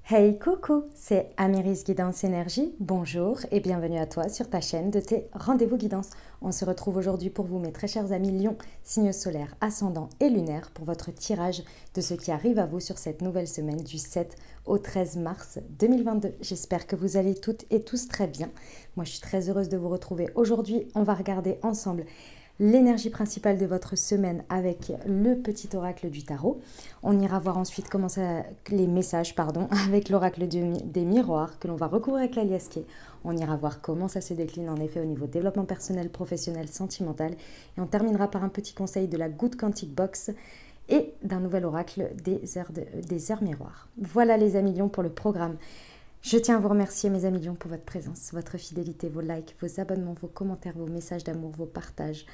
Hey coucou, c'est Amiris Guidance Énergie, bonjour et bienvenue à toi sur ta chaîne de tes rendez-vous guidance. On se retrouve aujourd'hui pour vous mes très chers amis Lion, signes solaires, ascendants et lunaires pour votre tirage de ce qui arrive à vous sur cette nouvelle semaine du 7 au 13 mars 2022. J'espère que vous allez toutes et tous très bien. Moi je suis très heureuse de vous retrouver. Aujourd'hui on va regarder ensemble l'énergie principale de votre semaine avec le petit oracle du tarot. On ira voir ensuite comment ça, les messages avec l'oracle des miroirs que l'on va recouvrir avec la liasquée. On ira voir comment ça se décline en effet au niveau développement personnel, professionnel, sentimental. Et on terminera par un petit conseil de la Good Quantic Box et d'un nouvel oracle des heures miroirs. Voilà les amis Lions pour le programme. Je tiens à vous remercier mes amis Lions pour votre présence, votre fidélité, vos likes, vos abonnements, vos commentaires, vos messages d'amour, vos partages,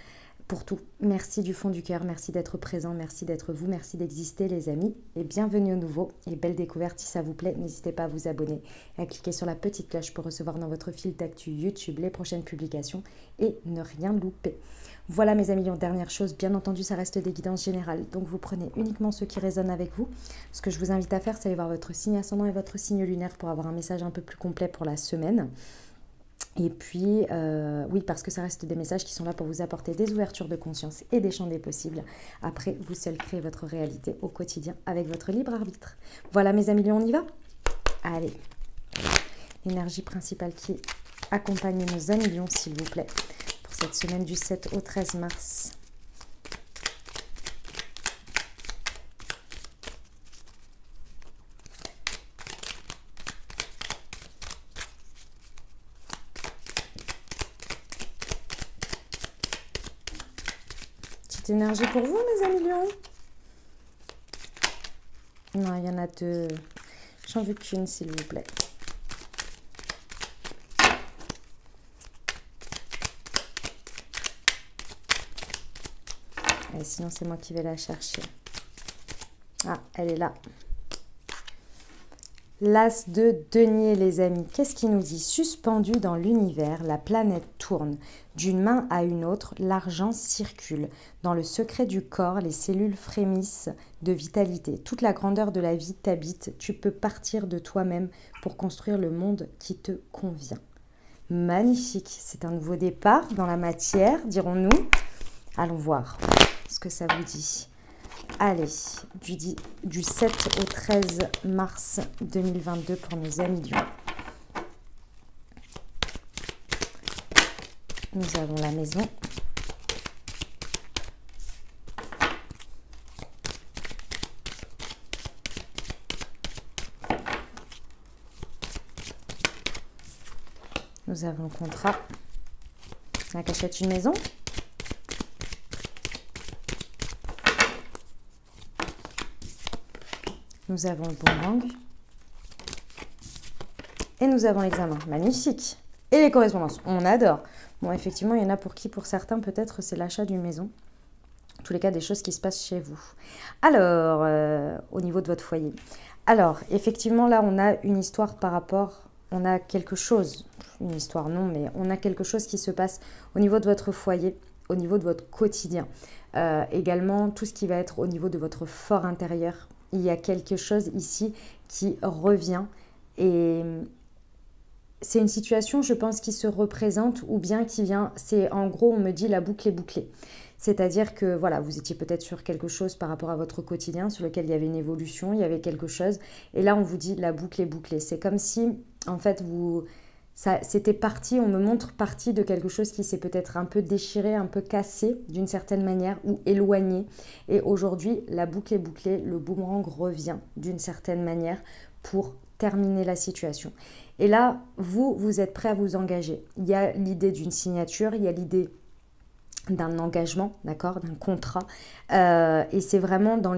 pour tout. Merci du fond du cœur, merci d'être présent, merci d'être vous, merci d'exister les amis et bienvenue au nouveau et belle découverte si ça vous plaît. N'hésitez pas à vous abonner et à cliquer sur la petite cloche pour recevoir dans votre fil d'actu YouTube les prochaines publications et ne rien louper. Voilà mes amis Lions, dernière chose, bien entendu ça reste des guidances générales, donc vous prenez uniquement ce qui résonne avec vous. Ce que je vous invite à faire, c'est aller voir votre signe ascendant et votre signe lunaire pour avoir un message un peu plus complet pour la semaine. Et puis, oui, parce que ça reste des messages qui sont là pour vous apporter des ouvertures de conscience et des champs des possibles. Après, vous seul créez votre réalité au quotidien avec votre libre arbitre. Voilà mes amis Lions, on y va? Allez, l'énergie principale qui accompagne nos amis Lions, s'il vous plaît, pour cette semaine du 7 au 13 mars. Petite énergie pour vous, mes amis Lions? Non, il y en a deux. J'en veux qu'une, s'il vous plaît. Et sinon, c'est moi qui vais la chercher. Ah, elle est là. L'as de denier, les amis. Qu'est-ce qu'il nous dit? Suspendu dans l'univers, la planète tourne. D'une main à une autre, l'argent circule. Dans le secret du corps, les cellules frémissent de vitalité. Toute la grandeur de la vie t'habite. Tu peux partir de toi-même pour construire le monde qui te convient. Magnifique. C'est un nouveau départ dans la matière, dirons-nous. Allons voir ce que ça vous dit. Allez, du 7 au 13 mars 2022 pour nos amis Lions. Nous avons la maison. Nous avons le contrat. La cachette, une maison. Nous avons le boomerang. Et nous avons l'examen. Magnifique. Et les correspondances. On adore. Bon, effectivement, il y en a pour qui, pour certains, peut-être, c'est l'achat d'une maison. En tous les cas, des choses qui se passent chez vous. Alors, au niveau de votre foyer. Alors, effectivement, là, on a une histoire par rapport... On a quelque chose, une histoire non, mais on a quelque chose qui se passe au niveau de votre foyer, au niveau de votre quotidien. Également, tout ce qui va être au niveau de votre fort intérieur. Il y a quelque chose ici qui revient et c'est une situation, je pense, qui se représente ou bien qui vient, c'est en gros, on me dit la boucle est bouclée. C'est-à-dire que voilà, vous étiez peut-être sur quelque chose par rapport à votre quotidien sur lequel il y avait une évolution, il y avait quelque chose et là on vous dit la boucle est bouclée. C'est comme si en fait c'était parti, on me montre partie de quelque chose qui s'est peut-être un peu déchiré, un peu cassé d'une certaine manière ou éloigné. Et aujourd'hui, la boucle est bouclée, le boomerang revient d'une certaine manière pour terminer la situation. Et là, vous êtes prêt à vous engager. Il y a l'idée d'une signature, il y a l'idée d'un engagement, d'accord, d'un contrat. Et c'est vraiment dans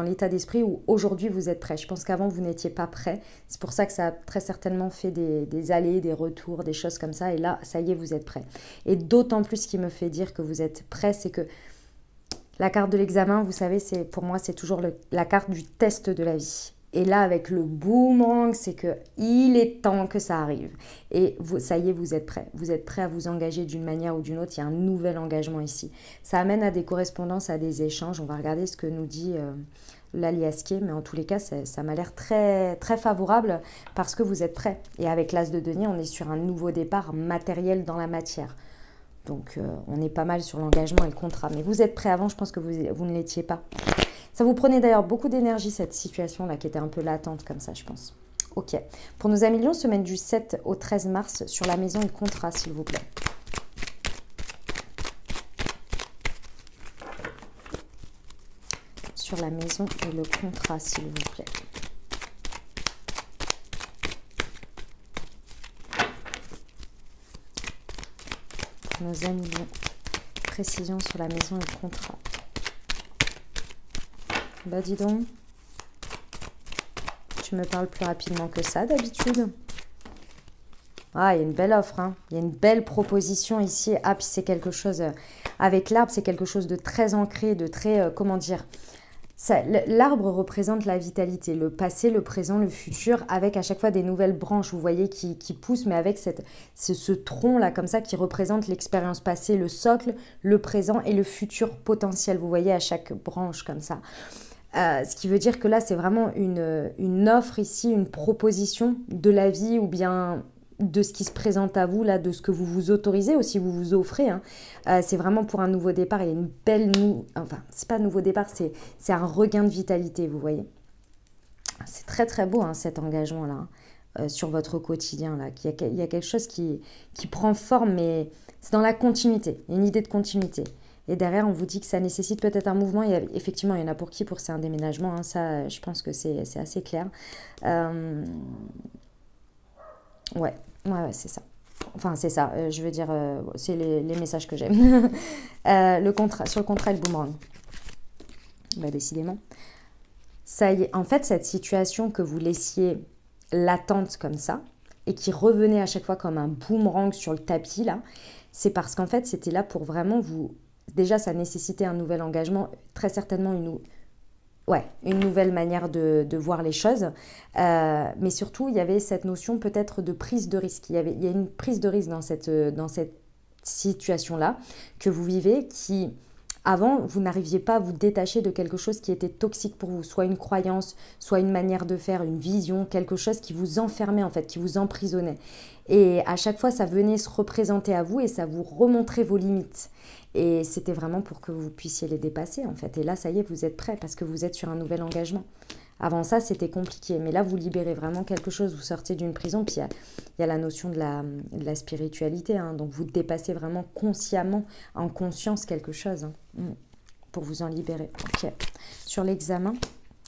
l'état d'esprit où aujourd'hui vous êtes prêt. Je pense qu'avant vous n'étiez pas prêt. C'est pour ça que ça a très certainement fait des allers, des retours, des choses comme ça. Et là, ça y est, vous êtes prêt. Et d'autant plus ce qui me fait dire que vous êtes prêt, c'est que la carte de l'examen, vous savez, pour moi, c'est toujours la carte du test de la vie. Et là, avec le boomerang, c'est qu'il est temps que ça arrive. Et ça y est, vous êtes prêts. Vous êtes prêts à vous engager d'une manière ou d'une autre. Il y a un nouvel engagement ici. Ça amène à des correspondances, à des échanges. On va regarder ce que nous dit l'aliasquer, mais en tous les cas, ça m'a l'air très, très favorable parce que vous êtes prêts. Et avec l'as de denier, on est sur un nouveau départ matériel dans la matière. Donc, on est pas mal sur l'engagement et le contrat. Mais vous êtes prêts avant, je pense que vous ne l'étiez pas. Ça vous prenait d'ailleurs beaucoup d'énergie, cette situation-là, qui était un peu latente comme ça, je pense. Ok. Pour nos amis Lions, semaine du 7 au 13 mars, sur la maison et le contrat, s'il vous plaît. Sur la maison et le contrat, s'il vous plaît. Pour nos amis Lions, précision sur la maison et le contrat. Bah dis donc, tu me parles plus rapidement que ça d'habitude. Ah, il y a une belle offre, hein. Il y a une belle proposition ici. Ah, puis c'est quelque chose, avec l'arbre, c'est quelque chose de très ancré, de très, comment dire, l'arbre représente la vitalité, le passé, le présent, le futur, avec à chaque fois des nouvelles branches, vous voyez, qui poussent, mais avec ce tronc-là, comme ça, qui représente l'expérience passée, le socle, le présent et le futur potentiel, vous voyez, à chaque branche, comme ça. Ce qui veut dire que là, c'est vraiment une offre ici, une proposition de la vie ou bien de ce qui se présente à vous, là, de ce que vous vous autorisez aussi, vous vous offrez. Hein. C'est vraiment pour un nouveau départ. Il y a une belle... Enfin, c'est pas un nouveau départ, c'est un regain de vitalité, vous voyez. C'est très, très beau, hein, cet engagement-là, hein, sur votre quotidien, là. Il y a quelque chose qui prend forme, mais c'est dans la continuité. Il y a une idée de continuité. Et derrière, on vous dit que ça nécessite peut-être un mouvement. Effectivement, il y en a pour qui, pour c'est un déménagement. Hein, ça, je pense que c'est assez clair. Ouais, c'est ça. Enfin, c'est ça. Je veux dire, c'est les messages que j'aime. Sur le contrat et le boomerang. Bah, décidément. Ça y est. En fait, cette situation que vous laissiez latente comme ça et qui revenait à chaque fois comme un boomerang sur le tapis, là, c'est parce qu'en fait, c'était là pour vraiment vous... Déjà, ça nécessitait un nouvel engagement, très certainement une nouvelle manière de voir les choses. Mais surtout, il y avait cette notion peut-être de prise de risque. Il y a une prise de risque dans cette situation-là que vous vivez qui... Avant, vous n'arriviez pas à vous détacher de quelque chose qui était toxique pour vous, soit une croyance, soit une manière de faire, une vision, quelque chose qui vous enfermait en fait, qui vous emprisonnait. Et à chaque fois, ça venait se représenter à vous et ça vous remontrait vos limites. Et c'était vraiment pour que vous puissiez les dépasser en fait. Et là, ça y est, vous êtes prêts parce que vous êtes sur un nouvel engagement. Avant ça, c'était compliqué. Mais là, vous libérez vraiment quelque chose. Vous sortez d'une prison. Puis il y a la notion de la spiritualité. Hein. Donc, vous dépassez vraiment consciemment, en conscience, quelque chose. Hein, pour vous en libérer. Ok. Sur l'examen,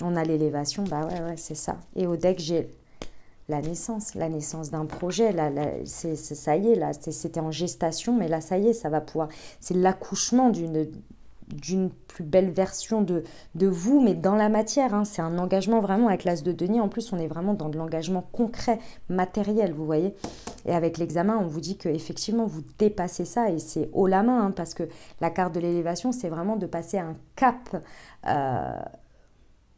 on a l'élévation. Bah ouais, c'est ça. Et au deck, j'ai la naissance d'un projet. Là, ça y est, là, c'était en gestation. Mais là, ça y est, ça va pouvoir... C'est l'accouchement d'une plus belle version de vous, mais dans la matière. Hein. C'est un engagement vraiment avec l'as de denier. En plus, on est vraiment dans de l'engagement concret, matériel, vous voyez. Et avec l'examen, on vous dit qu'effectivement, vous dépassez ça et c'est haut la main, hein, parce que la carte de l'élévation, c'est vraiment de passer un cap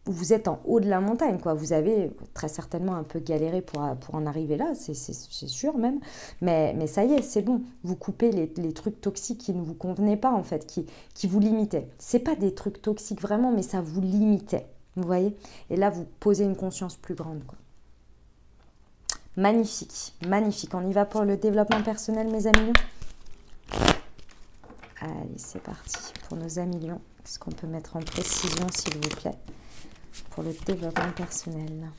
où vous êtes en haut de la montagne, quoi. Vous avez très certainement un peu galéré pour en arriver là, c'est sûr même. Mais ça y est, c'est bon. Vous coupez les trucs toxiques qui ne vous convenaient pas, en fait, qui vous limitaient. C'est pas des trucs toxiques vraiment, mais ça vous limitait, vous voyez. Et là, vous posez une conscience plus grande, quoi. Magnifique, magnifique. On y va pour le développement personnel, mes amis lions. Allez, c'est parti. Pour nos amis lions, est-ce qu'on peut mettre en précision, s'il vous plaît, pour le développement personnel?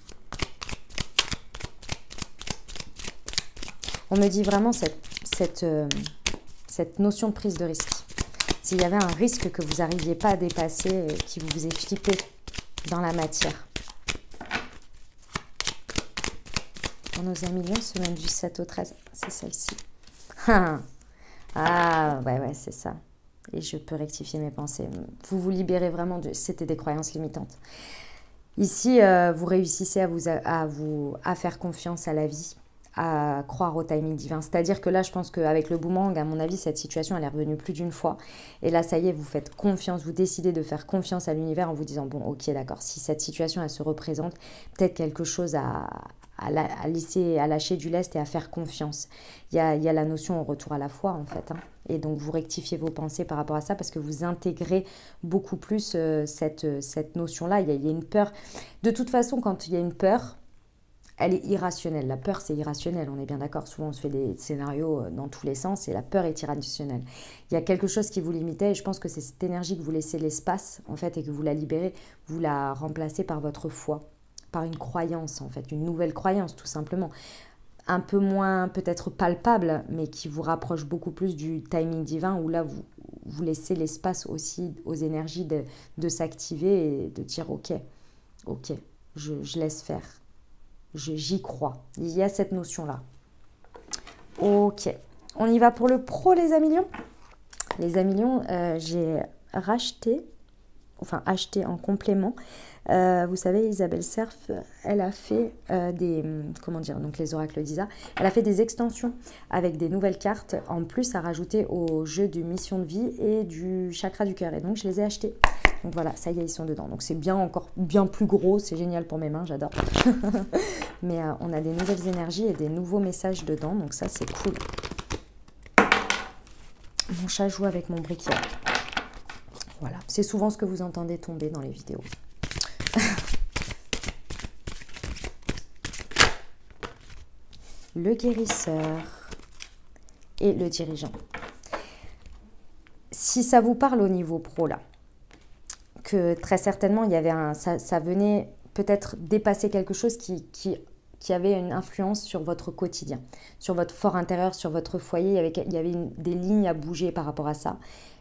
On me dit vraiment cette notion de prise de risque. S'il y avait un risque que vous n'arriviez pas à dépasser, qui vous faisait flipper dans la matière. Pour nos amis lions, semaine du 7 au 13, c'est celle-ci. Ah, ouais, c'est ça. Et je peux rectifier mes pensées. Vous vous libérez vraiment c'était des croyances limitantes. Ici, vous réussissez à faire confiance à la vie, à croire au timing divin. C'est-à-dire que là, je pense qu'avec le boomerang, à mon avis, cette situation, elle est revenue plus d'une fois. Et là, ça y est, vous faites confiance, vous décidez de faire confiance à l'univers en vous disant, bon, ok, d'accord, si cette situation, elle se représente, peut-être quelque chose à lâcher du lest et à faire confiance. Il y a la notion au retour à la foi en fait. Hein. Et donc vous rectifiez vos pensées par rapport à ça parce que vous intégrez beaucoup plus cette notion-là. Il y a une peur. De toute façon, quand il y a une peur, elle est irrationnelle. La peur, c'est irrationnel, on est bien d'accord. Souvent, on se fait des scénarios dans tous les sens et la peur est irrationnelle. Il y a quelque chose qui vous limitait et je pense que c'est cette énergie que vous laissez l'espace en fait et que vous la libérez, vous la remplacez par votre foi, par une croyance en fait, une nouvelle croyance tout simplement. Un peu moins peut-être palpable, mais qui vous rapproche beaucoup plus du timing divin où là, vous laissez l'espace aussi aux énergies de s'activer et de dire ok, je laisse faire. J'y crois. Il y a cette notion-là. Ok. On y va pour le pro, les amis lions. Les amis lions, j'ai acheté en complément. Vous savez, Isabelle Serf, elle a fait donc les oracles d'Isa, elle a fait des extensions avec des nouvelles cartes, en plus à rajouter au jeu du mission de vie et du chakra du cœur. Et donc, je les ai achetées. Donc voilà, ça y est, ils sont dedans. Donc c'est encore bien plus gros, c'est génial pour mes mains, j'adore. Mais on a des nouvelles énergies et des nouveaux messages dedans, donc ça c'est cool. Mon chat joue avec mon briquet. Voilà, c'est souvent ce que vous entendez tomber dans les vidéos. Le guérisseur et le dirigeant. Si ça vous parle au niveau pro là, que très certainement il y avait ça venait peut-être dépasser quelque chose qui avait une influence sur votre quotidien, sur votre fort intérieur, sur votre foyer, il y avait des lignes à bouger par rapport à ça.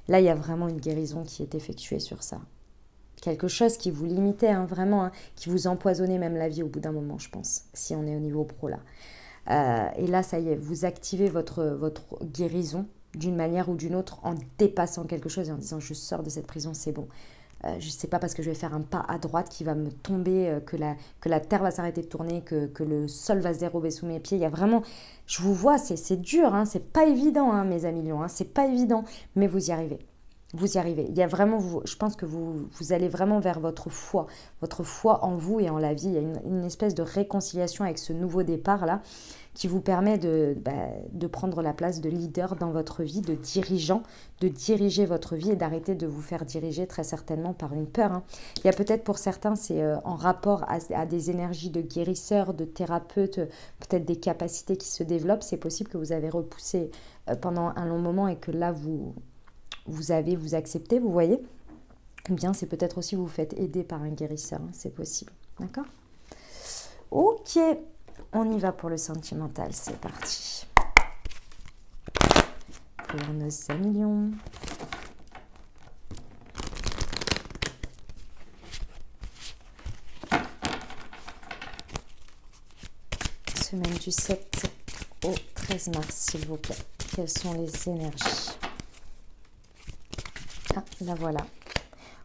Là, il y a vraiment une guérison qui est effectuée sur ça. Quelque chose qui vous limitait, hein, vraiment, hein, qui vous empoisonnait même la vie au bout d'un moment, je pense, si on est au niveau pro là. Et là, ça y est, vous activez votre guérison d'une manière ou d'une autre en dépassant quelque chose et en disant « je sors de cette prison, c'est bon ». Je ne sais pas parce que je vais faire un pas à droite qui va me tomber, que la terre va s'arrêter de tourner, que le sol va se dérober sous mes pieds. Il y a vraiment, je vous vois, c'est dur, hein, c'est pas évident, hein, mes amis lions, hein, c'est pas évident, mais vous y arrivez. Vous y arrivez. Il y a vraiment, je pense que vous allez vraiment vers votre foi en vous et en la vie. Il y a une espèce de réconciliation avec ce nouveau départ-là qui vous permet de prendre la place de leader dans votre vie, de dirigeant, de diriger votre vie et d'arrêter de vous faire diriger très certainement par une peur. Hein. Il y a peut-être pour certains, c'est en rapport à des énergies de guérisseurs, de thérapeutes, peut-être des capacités qui se développent. C'est possible que vous avez repoussé pendant un long moment et que là, vous acceptez, vous voyez. Ou bien c'est peut-être aussi vous faites aider par un guérisseur, hein, c'est possible. D'accord? Ok, on y va pour le sentimental, c'est parti. Pour nos amis lions. Semaine du 7 au 13 mars, s'il vous plaît. Quelles sont les énergies? Ah, la voilà.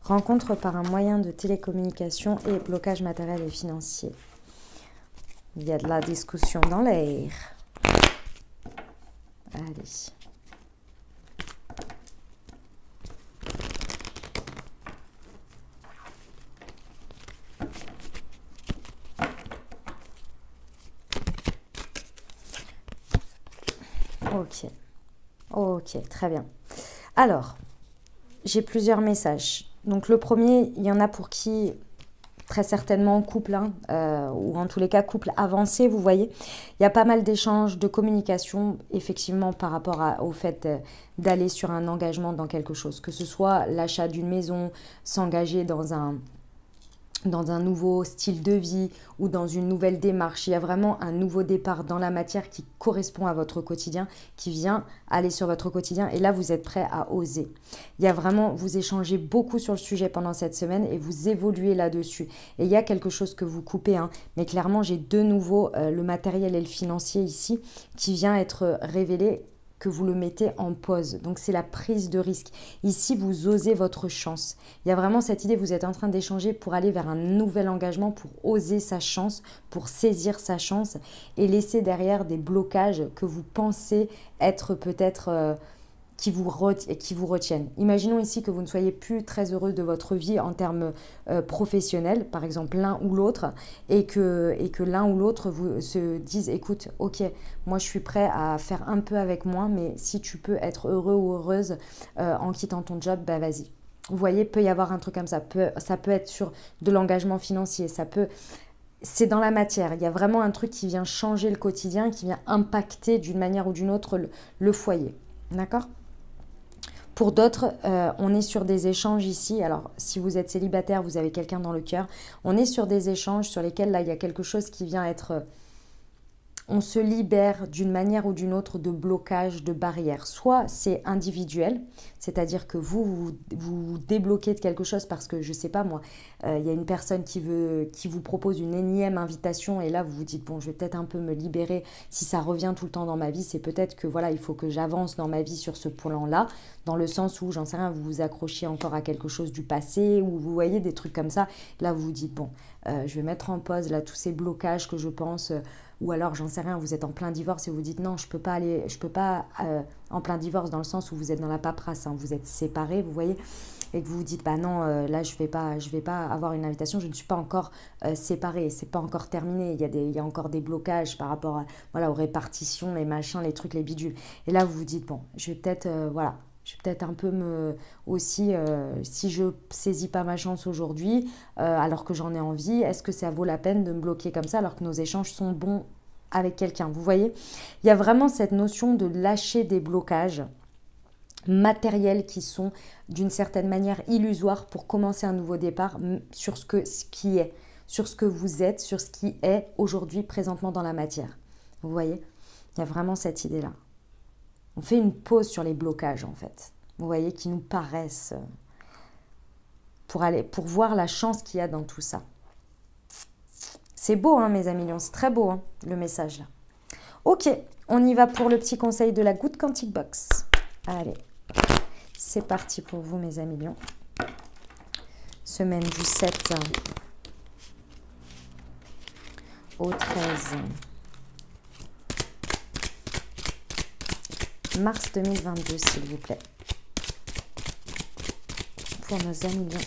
Rencontre par un moyen de télécommunication et blocage matériel et financier. Il y a de la discussion dans l'air. Allez. Ok, très bien. Alors, j'ai plusieurs messages. Donc le premier, il y en a pour qui, très certainement couple, hein, ou en tous les cas couple avancé, vous voyez. Il y a pas mal d'échanges, de communication, effectivement, par rapport au fait d'aller sur un engagement dans quelque chose. Que ce soit l'achat d'une maison, s'engager dans un nouveau style de vie ou dans une nouvelle démarche. Il y a vraiment un nouveau départ dans la matière qui correspond à votre quotidien, qui vient aller sur votre quotidien et là vous êtes prêt à oser. Il y a vraiment, vous échangez beaucoup sur le sujet pendant cette semaine et vous évoluez là-dessus. Et il y a quelque chose que vous coupez, hein, mais clairement j'ai de nouveau le matériel et le financier ici qui vient être révélé, que vous le mettez en pause. Donc, c'est la prise de risque. Ici, vous osez votre chance. Il y a vraiment cette idée, vous êtes en train d'échanger pour aller vers un nouvel engagement, pour oser sa chance, pour saisir sa chance et laisser derrière des blocages que vous pensez être peut-être qui vous retiennent. Imaginons ici que vous ne soyez plus très heureux de votre vie en termes professionnels, par exemple l'un ou l'autre, et que l'un ou l'autre vous se dise, écoute, ok, moi je suis prêt à faire un peu avec moi, mais si tu peux être heureux ou heureuse en quittant ton job, bah vas-y. Vous voyez, peut y avoir un truc comme ça. Ça peut être sur de l'engagement financier, c'est dans la matière. Il y a vraiment un truc qui vient changer le quotidien, qui vient impacter d'une manière ou d'une autre le foyer. D'accord ? Pour d'autres, on est sur des échanges ici. Alors, si vous êtes célibataire, vous avez quelqu'un dans le cœur. On est sur des échanges sur lesquels, là, il y a quelque chose qui vient être... on se libère d'une manière ou d'une autre de blocage, de barrières. Soit c'est individuel, c'est-à-dire que vous débloquez de quelque chose parce que, je ne sais pas moi, il y a une personne qui vous propose une énième invitation et là vous vous dites, bon, je vais peut-être un peu me libérer. Si ça revient tout le temps dans ma vie, c'est peut-être que voilà, il faut que j'avance dans ma vie sur ce plan-là, dans le sens où, j'en sais rien, vous vous accrochez encore à quelque chose du passé ou vous voyez des trucs comme ça. Là, vous vous dites, bon, je vais mettre en pause là tous ces blocages que je pense... ou alors, j'en sais rien, vous êtes en plein divorce et vous dites non, je peux pas en plein divorce dans le sens où vous êtes dans la paperasse, hein, vous êtes séparés, vous voyez, et que vous vous dites bah non, là je vais pas avoir une invitation, je ne suis pas encore séparée, c'est pas encore terminé, il y a encore des blocages par rapport à, voilà, aux répartitions, les machins, les trucs, les bidules. Et là vous vous dites bon, je vais peut-être un peu aussi, si je saisis pas ma chance aujourd'hui, alors que j'en ai envie, est-ce que ça vaut la peine de me bloquer comme ça alors que nos échanges sont bons avec quelqu'un? Vous voyez, il y a vraiment cette notion de lâcher des blocages matériels qui sont d'une certaine manière illusoires pour commencer un nouveau départ sur ce qui est, sur ce que vous êtes, sur ce qui est aujourd'hui présentement dans la matière. Vous voyez, il y a vraiment cette idée-là. On fait une pause sur les blocages, en fait. Vous voyez, qui nous paraissent pour voir la chance qu'il y a dans tout ça. C'est beau, hein, mes amis lions. C'est très beau, hein, le message, là. Ok, on y va pour le petit conseil de la Good Quantic Box. Allez, c'est parti pour vous, mes amis lions. Semaine du 7 au 13 mars 2022, s'il vous plaît. Pour nos amis lions.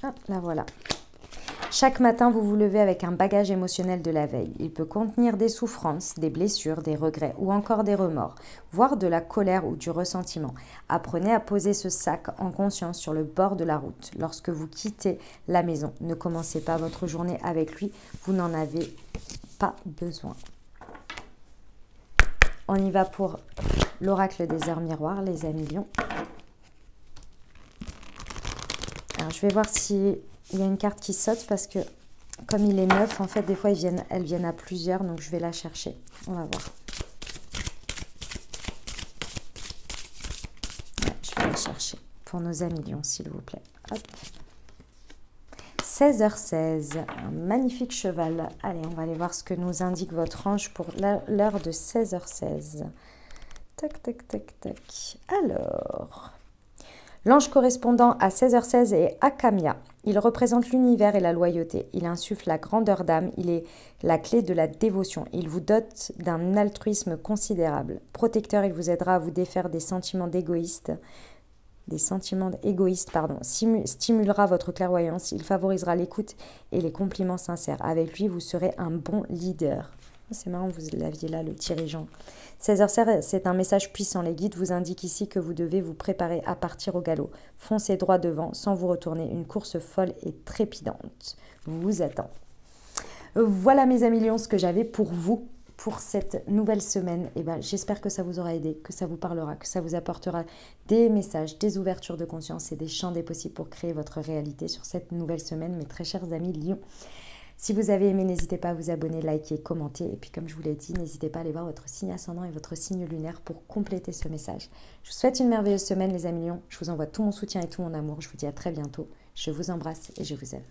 Ah, là voilà. Chaque matin, vous vous levez avec un bagage émotionnel de la veille. Il peut contenir des souffrances, des blessures, des regrets ou encore des remords, voire de la colère ou du ressentiment. Apprenez à poser ce sac en conscience sur le bord de la route. Lorsque vous quittez la maison, ne commencez pas votre journée avec lui. Vous n'en avez pas besoin. On y va pour l'oracle des heures miroirs, les amis lions. Alors, je vais voir si... il y a une carte qui saute parce que comme il est neuf, en fait, des fois, elles viennent à plusieurs. Donc, je vais la chercher. On va voir. Ouais, je vais la chercher pour nos amis lions, s'il vous plaît. Hop. 16h16. Un magnifique cheval. Allez, on va aller voir ce que nous indique votre ange pour l'heure de 16h16. Tac, tac, tac, tac. Alors... l'ange correspondant à 16h16 est Akamia. Il représente l'univers et la loyauté. Il insuffle la grandeur d'âme. Il est la clé de la dévotion. Il vous dote d'un altruisme considérable. Protecteur, il vous aidera à vous défaire des sentiments égoïstes. Stimulera votre clairvoyance. Il favorisera l'écoute et les compliments sincères. Avec lui, vous serez un bon leader. C'est marrant, vous l'aviez là, le dirigeant. 16h16, c'est un message puissant. Les guides vous indiquent ici que vous devez vous préparer à partir au galop. Foncez droit devant, sans vous retourner. Une course folle et trépidante vous attend. Voilà, mes amis lions, ce que j'avais pour vous pour cette nouvelle semaine. Et ben, j'espère que ça vous aura aidé, que ça vous parlera, que ça vous apportera des messages, des ouvertures de conscience et des champs des possibles pour créer votre réalité sur cette nouvelle semaine, mes très chers amis lions. Si vous avez aimé, n'hésitez pas à vous abonner, liker, commenter. Et puis, comme je vous l'ai dit, n'hésitez pas à aller voir votre signe ascendant et votre signe lunaire pour compléter ce message. Je vous souhaite une merveilleuse semaine, les amis lions. Je vous envoie tout mon soutien et tout mon amour. Je vous dis à très bientôt. Je vous embrasse et je vous aime.